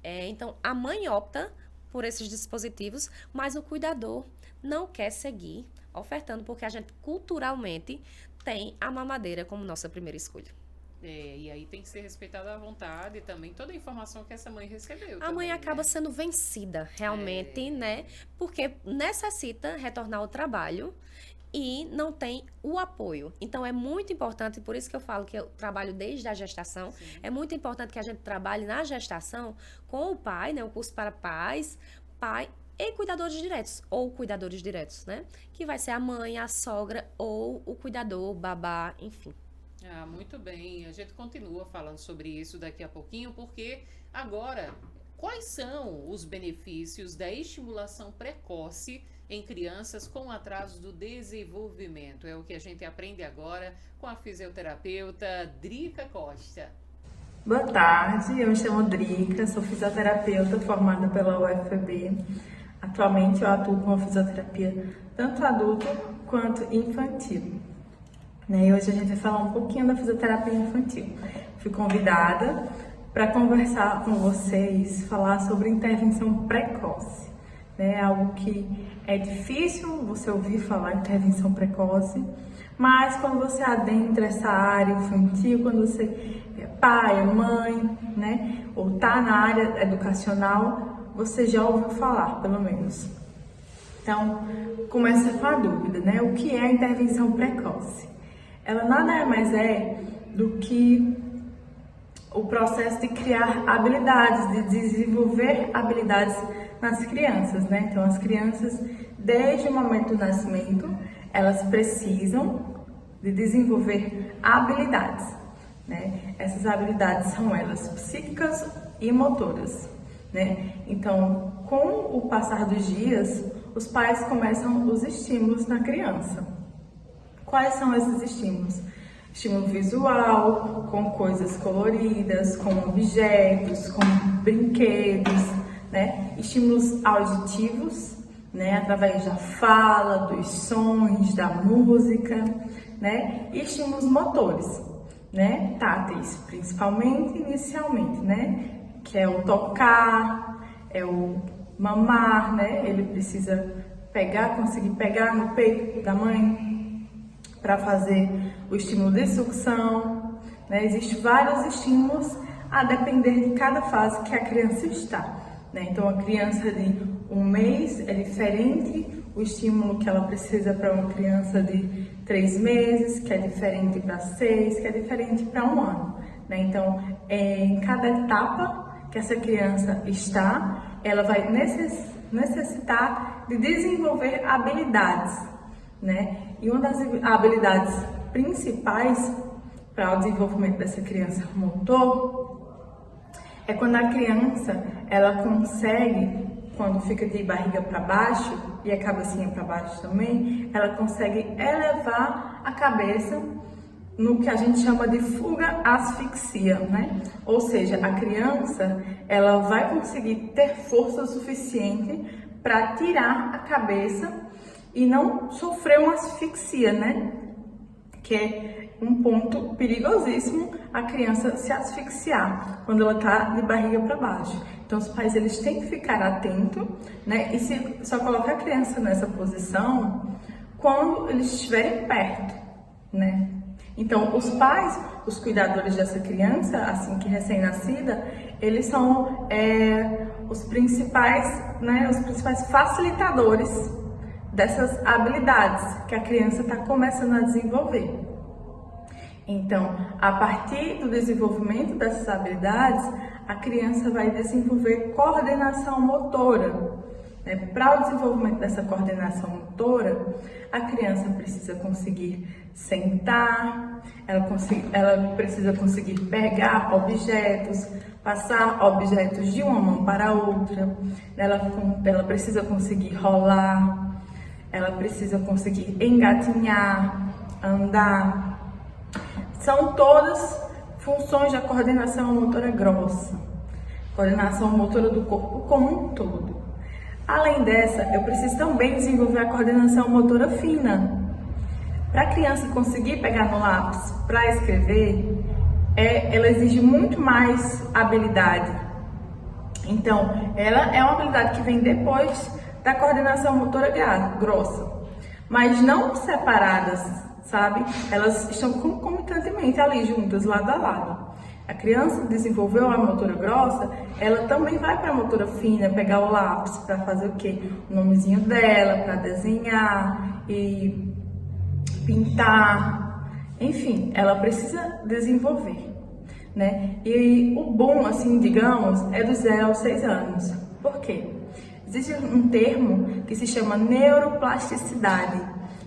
Então, a mãe opta por esses dispositivos, mas o cuidador não quer seguir ofertando, porque a gente culturalmente tem a mamadeira como nossa primeira escolha. E aí tem que ser respeitada à vontade e também toda a informação que essa mãe recebeu. A mãe acaba sendo vencida, realmente, né? Porque necessita retornar ao trabalho e não tem o apoio. Então, é muito importante, por isso que eu falo que eu trabalho desde a gestação, é muito importante que a gente trabalhe na gestação com o pai, né? O curso para pais, pai e cuidadores diretos, ou cuidadores diretos, né? Que vai ser a mãe, a sogra, ou o cuidador, o babá, enfim. Muito bem. A gente continua falando sobre isso daqui a pouquinho, porque agora, quais são os benefícios da estimulação precoce em crianças com atraso do desenvolvimento? É o que a gente aprende agora com a fisioterapeuta Drica Costa. Boa tarde, eu me chamo Drica, sou fisioterapeuta formada pela UFB. Atualmente eu atuo com a fisioterapia tanto adulto quanto infantil. E hoje a gente vai falar um pouquinho da fisioterapia infantil. Fui convidada para conversar com vocês, falar sobre intervenção precoce. Algo que é difícil você ouvir falar intervenção precoce, mas quando você adentra essa área infantil, quando você é pai, mãe, né, ou está na área educacional, você já ouviu falar, pelo menos. Então, começa com a dúvida, né? O que é a intervenção precoce? Ela nada mais é do que o processo de criar habilidades, de desenvolver habilidades nas crianças, né? Então, as crianças, desde o momento do nascimento, elas precisam de desenvolver habilidades, né? Essas habilidades são elas psíquicas e motoras, né? Então, com o passar dos dias, os pais começam os estímulos na criança, Quais são esses estímulos? Estímulo visual, com coisas coloridas, com objetos, com brinquedos, né? Estímulos auditivos, né? Através da fala, dos sons, da música, né? E estímulos motores, né? Táteis, principalmente, inicialmente, né? Que é o tocar, é o mamar, né? Ele precisa conseguir pegar no peito da mãe para fazer o estímulo de sucção, né? Existem vários estímulos a depender de cada fase que a criança está, né? Então, a criança de 1 mês é diferente o estímulo que ela precisa para uma criança de 3 meses, que é diferente para 6, que é diferente para 1 ano, né? Então, em cada etapa que essa criança está, ela vai necessitar de desenvolver habilidades, né? E uma das habilidades principais para o desenvolvimento dessa criança motor é quando a criança ela consegue, quando fica de barriga para baixo e a cabecinha para baixo também, ela consegue elevar a cabeça no que a gente chama de fuga-asfixia, né? Ou seja, a criança ela vai conseguir ter força suficiente para tirar a cabeça e não sofrer uma asfixia, né? Que é um ponto perigosíssimo a criança se asfixiar quando ela está de barriga para baixo. Então, os pais eles têm que ficar atentos, né? E só colocar a criança nessa posição quando eles estiverem perto, né? Então, os pais, os cuidadores dessa criança, assim que recém-nascida, eles são os principais facilitadores dessas habilidades que a criança está começando a desenvolver. Então, a partir do desenvolvimento dessas habilidades, a criança vai desenvolver coordenação motora. Para o desenvolvimento dessa coordenação motora, a criança precisa conseguir sentar, ela precisa conseguir pegar objetos, passar objetos de uma mão para a outra, ela precisa conseguir rolar, ela precisa conseguir engatinhar, andar. São todas funções da coordenação motora grossa, coordenação motora do corpo como um todo. Além dessa, eu preciso também desenvolver a coordenação motora fina. Para a criança conseguir pegar no lápis para escrever, ela exige muito mais habilidade. Então, ela é uma habilidade que vem depois da coordenação motora grossa, mas não separadas, sabe? Elas estão concomitantemente ali juntas, lado a lado. A criança desenvolveu a motora grossa, ela também vai para a motora fina, pegar o lápis para fazer o quê? O nomezinho dela, para desenhar e pintar. Enfim, ela precisa desenvolver, né? E o bom, assim, digamos, é do 0 aos 6 anos. Por quê? Existe um termo que se chama neuroplasticidade,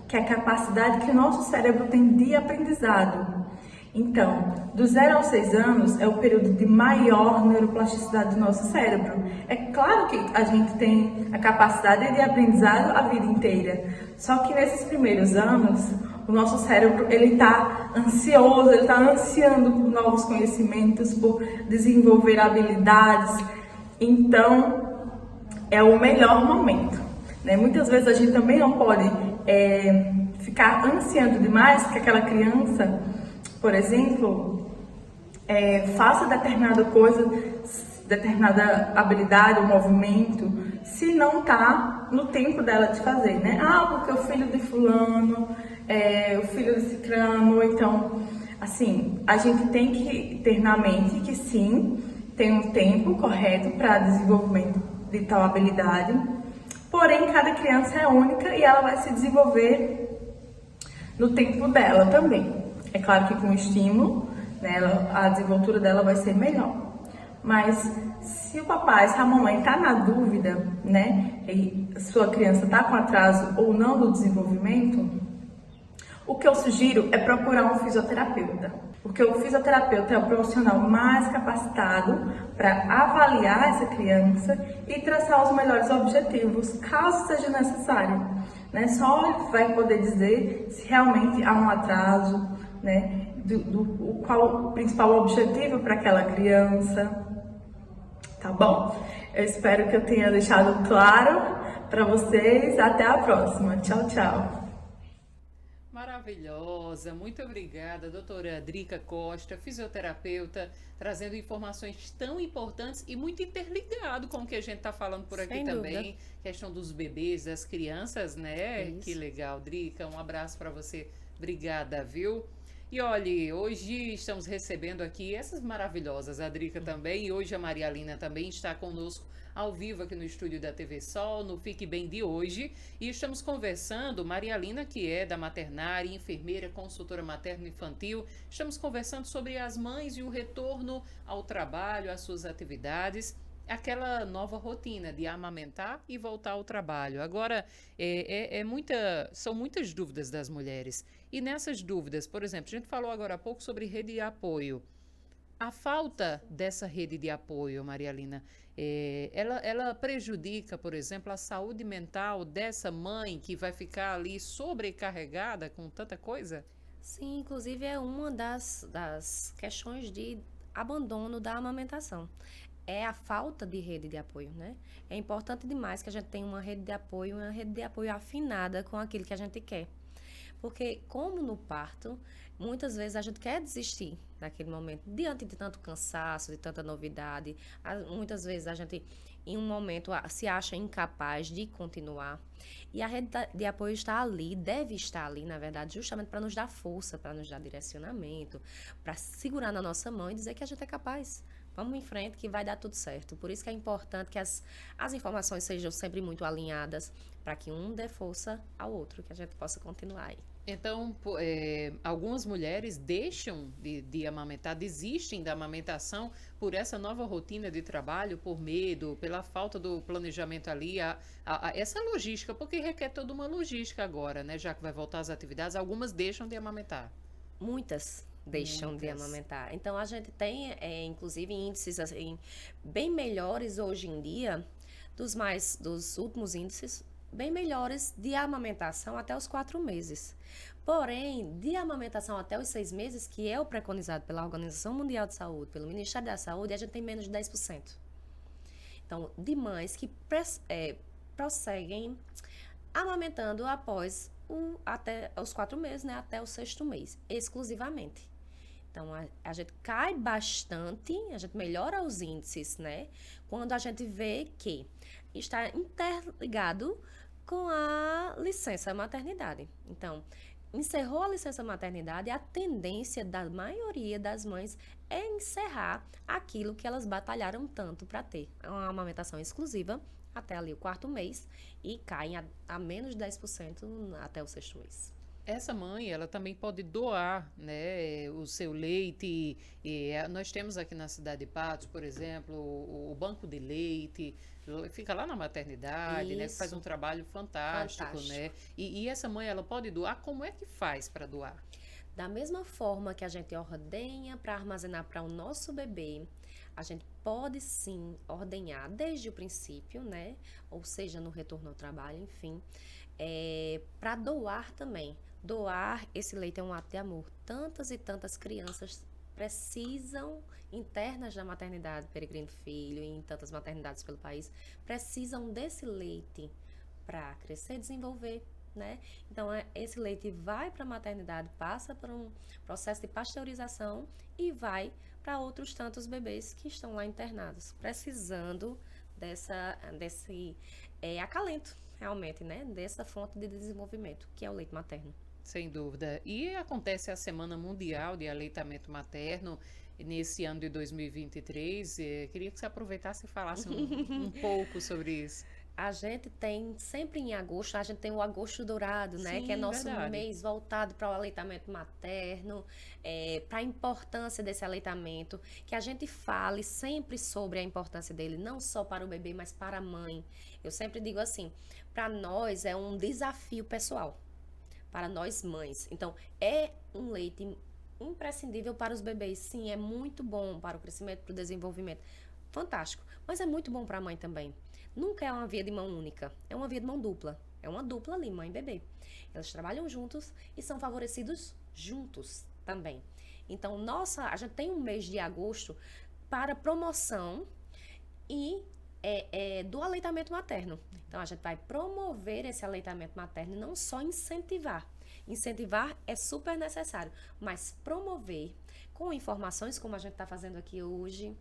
que é a capacidade que o nosso cérebro tem de aprendizado. Então, do 0 aos 6 anos é o período de maior neuroplasticidade do nosso cérebro. É claro que a gente tem a capacidade de aprendizado a vida inteira, só que nesses primeiros anos, o nosso cérebro ele está ansioso, ele está ansiando por novos conhecimentos, por desenvolver habilidades. Então, é o melhor momento, né? Muitas vezes a gente também não pode ficar ansiando demais que aquela criança, por exemplo, faça determinada coisa, determinada habilidade ou movimento, se não está no tempo dela de fazer, né? Porque o filho de fulano, o filho de ciclano, então, assim, a gente tem que ter na mente que sim, tem um tempo correto para desenvolvimento de tal habilidade, porém, cada criança é única e ela vai se desenvolver no tempo dela também. É claro que com estímulo, né, a desenvoltura dela vai ser melhor. Mas se o papai, se a mamãe está na dúvida, né, e sua criança está com atraso ou não do desenvolvimento, o que eu sugiro é procurar um fisioterapeuta. Porque o fisioterapeuta é o profissional mais capacitado para avaliar essa criança e traçar os melhores objetivos, caso seja necessário. né? Só ele vai poder dizer se realmente há um atraso, né? Qual o principal objetivo para aquela criança. Tá bom? Eu espero que eu tenha deixado claro para vocês. Até a próxima. Tchau, tchau. Maravilhosa, muito obrigada, doutora Drica Costa, fisioterapeuta, trazendo informações tão importantes e muito interligado com o que a gente está falando por aqui. Sem também, dúvida. Questão dos bebês, das crianças, né? Isso. Que legal, Drica, um abraço para você, obrigada, viu? E olha, hoje estamos recebendo aqui essas maravilhosas, a Drica também, e hoje a Maria Alina também está conosco ao vivo aqui no estúdio da TV Sol, no Fique Bem de hoje, e estamos conversando, Maria Alina, que é da maternária, enfermeira, consultora materno-infantil, estamos conversando sobre as mães e o retorno ao trabalho, às suas atividades, aquela nova rotina de amamentar e voltar ao trabalho. Agora, são muitas dúvidas das mulheres, e nessas dúvidas, por exemplo, a gente falou agora há pouco sobre rede de apoio. A falta dessa rede de apoio, Maria Alina, ela prejudica, por exemplo, a saúde mental dessa mãe que vai ficar ali sobrecarregada com tanta coisa? Sim, inclusive é uma das questões de abandono da amamentação. É a falta de rede de apoio, né? É importante demais que a gente tenha uma rede de apoio afinada com aquilo que a gente quer. Porque, como no parto, muitas vezes a gente quer desistir naquele momento, diante de tanto cansaço, de tanta novidade. Muitas vezes a gente, em um momento, se acha incapaz de continuar. E a rede de apoio está ali, deve estar ali, na verdade, justamente para nos dar força, para nos dar direcionamento, para segurar na nossa mão e dizer que a gente é capaz. Vamos em frente que vai dar tudo certo. Por isso que é importante que as informações sejam sempre muito alinhadas, para que um dê força ao outro, que a gente possa continuar aí. Então, algumas mulheres deixam de amamentar, desistem da amamentação por essa nova rotina de trabalho, por medo, pela falta do planejamento ali, essa logística, porque requer toda uma logística agora, né? Já que vai voltar às atividades, algumas deixam de amamentar. Muitas deixam de amamentar. Então, a gente tem, inclusive, índices assim, bem melhores hoje em dia, dos últimos índices, bem melhores de amamentação até os 4 meses. Porém, de amamentação até os 6 meses, que é o preconizado pela Organização Mundial de Saúde, pelo Ministério da Saúde, a gente tem menos de 10%. Então, de mães que prosseguem amamentando após até os 4 meses, né, até o 6º mês, exclusivamente. Então, a gente cai bastante, a gente melhora os índices, né, quando a gente vê que está interligado com a licença maternidade. Então, encerrou a licença maternidade, a tendência da maioria das mães é encerrar aquilo que elas batalharam tanto para ter, uma amamentação exclusiva até ali o 4º mês e caem a menos de 10% até o 6º mês. Essa mãe, ela também pode doar, né, o seu leite. Nós temos aqui na cidade de Patos, por exemplo, o banco de leite, fica lá na maternidade, né, que faz um trabalho fantástico. Né? E essa mãe, ela pode doar? Como é que faz para doar? Da mesma forma que a gente ordenha para armazenar para o nosso bebê, a gente pode sim ordenhar desde o princípio, né, ou seja, no retorno ao trabalho, enfim, para doar também. Doar esse leite é um ato de amor. Tantas e tantas crianças precisam, internas da maternidade Peregrino Filho e em tantas maternidades pelo país, precisam desse leite para crescer e desenvolver, né? Então, esse leite vai para a maternidade, passa por um processo de pasteurização e vai para outros tantos bebês que estão lá internados, precisando desse acalento, realmente, né? Dessa fonte de desenvolvimento, que é o leite materno. Sem dúvida. E acontece a Semana Mundial de Aleitamento Materno nesse ano de 2023. Queria que você aproveitasse e falasse um pouco sobre isso. A gente tem, sempre em agosto, a gente tem o Agosto Dourado, né? Sim, que é nosso verdade. mês voltado para o aleitamento materno, para a importância desse aleitamento, que a gente fale sempre sobre a importância dele, não só para o bebê, mas para a mãe. Eu sempre digo assim, para nós é um desafio pessoal, para nós mães. Então, é um leite imprescindível para os bebês. Sim, é muito bom para o crescimento, para o desenvolvimento. Fantástico. Mas é muito bom para a mãe também. Nunca é uma via de mão única, é uma via de mão dupla. É uma dupla ali, mãe e bebê. Eles trabalham juntos e são favorecidos juntos também. Então, a gente tem um mês de agosto para promoção e do aleitamento materno. Então, a gente vai promover esse aleitamento materno e não só incentivar. Incentivar é super necessário, mas promover com informações como a gente está fazendo aqui hoje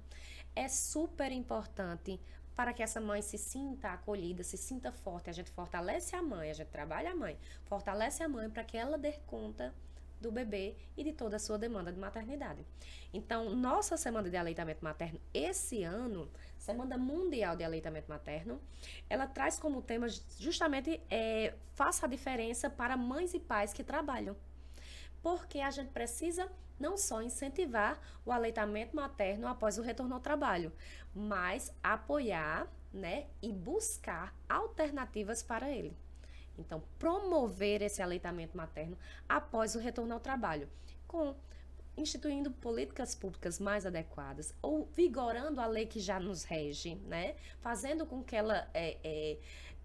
é super importante para que essa mãe se sinta acolhida, se sinta forte. A gente fortalece a mãe, a gente trabalha a mãe, fortalece a mãe para que ela dê conta do bebê e de toda a sua demanda de maternidade. Então, nossa Semana de Aleitamento Materno, esse ano, Semana Mundial de Aleitamento Materno, ela traz como tema justamente faça a diferença para mães e pais que trabalham. Porque a gente precisa não só incentivar o aleitamento materno após o retorno ao trabalho, mas apoiar, né, e buscar alternativas para ele. Então, promover esse aleitamento materno após o retorno ao trabalho, instituindo políticas públicas mais adequadas, ou vigorando a lei que já nos rege, né? Fazendo com que ela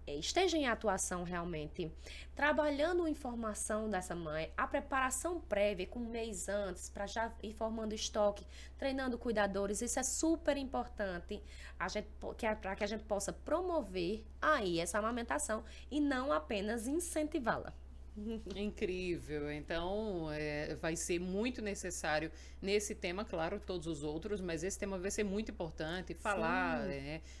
esteja em atuação realmente, trabalhando a informação dessa mãe, a preparação prévia com um mês antes, para já ir formando estoque, treinando cuidadores. Isso é super importante para que a gente possa promover aí essa amamentação e não apenas incentivá-la. Incrível. Então, vai ser muito necessário nesse tema, claro, todos os outros, mas esse tema vai ser muito importante, falar,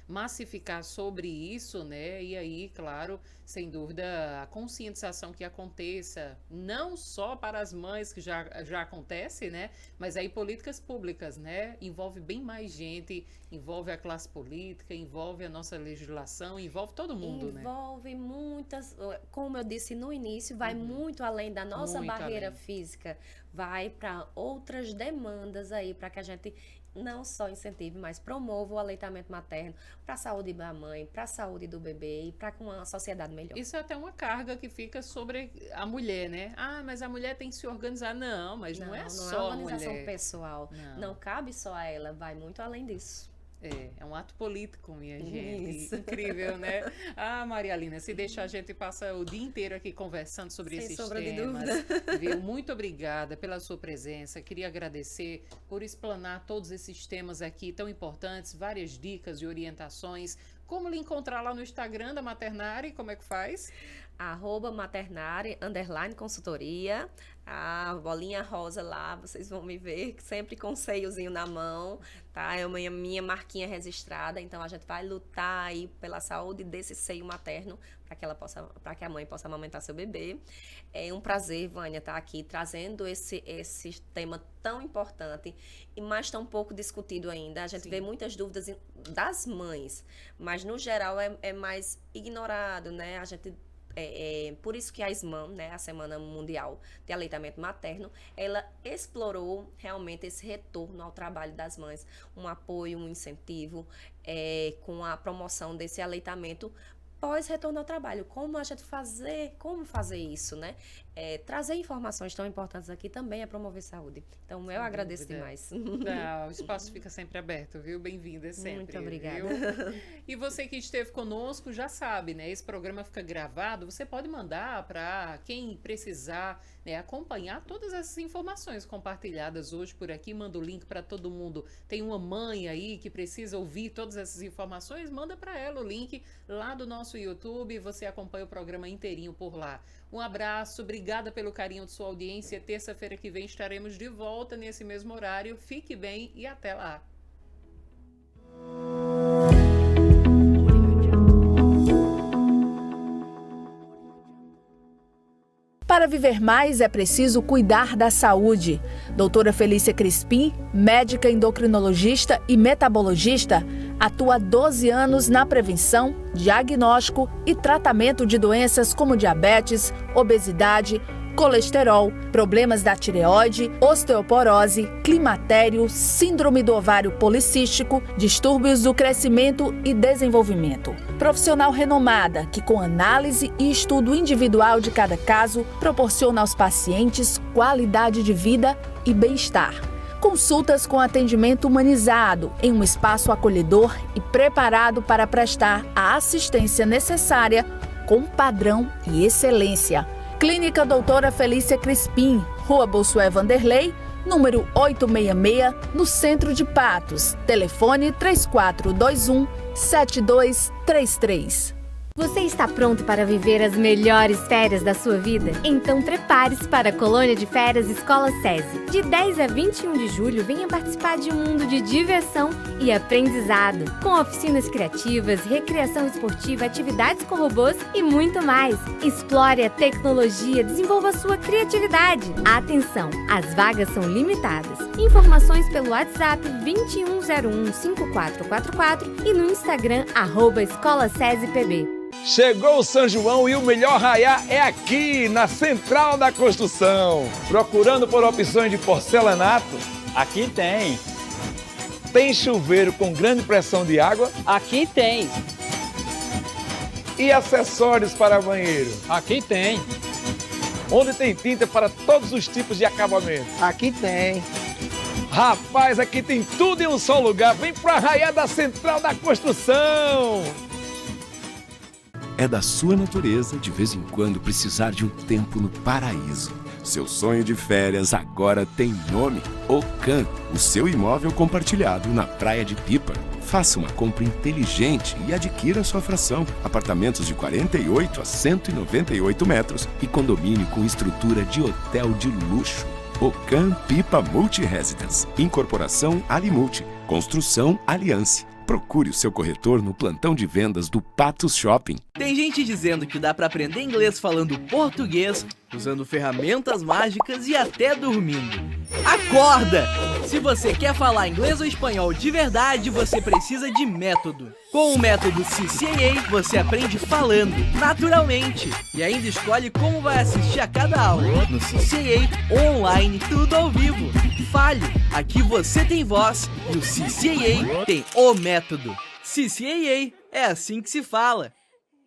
massificar sobre isso, né? E aí, claro, sem dúvida, a conscientização que aconteça, não só para as mães, que já acontece, né? Mas aí políticas públicas, né? Envolve bem mais gente, envolve a classe política, envolve a nossa legislação, envolve todo mundo, né? Envolve muitas, como eu disse no início, vai muito além da nossa Muito barreira além. física, vai para outras demandas aí, para que a gente não só incentive, mas promova o aleitamento materno para a saúde da mãe, para a saúde do bebê e para uma sociedade melhor. Isso é até uma carga que fica sobre a mulher, né? Ah, mas a mulher tem que se organizar. Não, mas não é só a organização mulher. pessoal, não cabe só a ela, vai muito além disso. É um ato político, minha gente. Isso. Incrível, né? Ah, Maria Alina, se deixar a gente passa o dia inteiro aqui conversando sobre Sem esses sombra de temas. dúvida. Viu? Muito obrigada pela sua presença. Queria agradecer por explanar todos esses temas aqui tão importantes, várias dicas e orientações. Como lhe encontrar lá no Instagram da Maternare? Como é que faz? @maternare _consultoria, a bolinha rosa lá, vocês vão me ver, sempre com um seiozinho na mão, tá? É minha marquinha registrada, então a gente vai lutar aí pela saúde desse seio materno, para que a mãe possa amamentar seu bebê. É um prazer, Vânia, estar aqui trazendo esse tema tão importante e mais tão pouco discutido ainda. A gente vê muitas dúvidas das mães, mas no geral é mais ignorado, né? A gente por isso que a SMAM, né, a Semana Mundial de Aleitamento Materno, ela explorou realmente esse retorno ao trabalho das mães, um apoio, um incentivo com a promoção desse aleitamento pós-retorno ao trabalho. Como fazer isso, né? Trazer informações tão importantes aqui também é promover saúde. Então, eu agradeço demais. O espaço fica sempre aberto, viu? Bem-vinda sempre. Muito obrigada. Viu? E você que esteve conosco já sabe, né? Esse programa fica gravado. Você pode mandar para quem precisar, né, acompanhar todas essas informações compartilhadas hoje por aqui. Manda o link para todo mundo. Tem uma mãe aí que precisa ouvir todas essas informações, manda para ela o link lá do nosso YouTube. Você acompanha o programa inteirinho por lá. Um abraço, obrigada pelo carinho de sua audiência. Terça-feira que vem estaremos de volta nesse mesmo horário. Fique bem e até lá. Para viver mais é preciso cuidar da saúde. Doutora Felícia Crispim, médica endocrinologista e metabologista, atua há 12 anos na prevenção, diagnóstico e tratamento de doenças como diabetes, obesidade, colesterol, problemas da tireoide, osteoporose, climatério, síndrome do ovário policístico, distúrbios do crescimento e desenvolvimento. Profissional renomada que, com análise e estudo individual de cada caso, proporciona aos pacientes qualidade de vida e bem-estar. Consultas com atendimento humanizado em um espaço acolhedor e preparado para prestar a assistência necessária com padrão e excelência. Clínica Doutora Felícia Crispim, Rua Bossuet Vanderlei, número 866, no centro de Patos. Telefone 3421-7233. Você está pronto para viver as melhores férias da sua vida? Então prepare-se para a Colônia de Férias Escola SESI. De 10 a 21 de julho, venha participar de um mundo de diversão e aprendizado, com oficinas criativas, recreação esportiva, atividades com robôs e muito mais. Explore a tecnologia, desenvolva sua criatividade. Atenção, as vagas são limitadas. Informações pelo WhatsApp 2101-5444 e no Instagram @EscolaSesiPB. Chegou o São João e o melhor arraiá é aqui, na Central da Construção. Procurando por opções de porcelanato? Aqui tem. Tem chuveiro com grande pressão de água? Aqui tem. E acessórios para banheiro? Aqui tem. Onde tem tinta para todos os tipos de acabamento? Aqui tem. Rapaz, aqui tem tudo em um só lugar. Vem pro arraiá da Central da Construção. É da sua natureza, de vez em quando, precisar de um tempo no paraíso. Seu sonho de férias agora tem nome: Ocan, o seu imóvel compartilhado na Praia de Pipa. Faça uma compra inteligente e adquira sua fração. Apartamentos de 48 a 198 metros e condomínio com estrutura de hotel de luxo. Ocan Pipa Multi-Residence. Incorporação Alimulti. Construção Aliança. Procure o seu corretor no plantão de vendas do Patos Shopping. Tem gente dizendo que dá pra aprender inglês falando português, usando ferramentas mágicas e até dormindo. Acorda! Se você quer falar inglês ou espanhol de verdade, você precisa de método. Com o método CCAA, você aprende falando, naturalmente. E ainda escolhe como vai assistir a cada aula. No CCAA, online, tudo ao vivo. Fale! Aqui você tem voz e o CCAA tem o método. CCAA, é assim que se fala.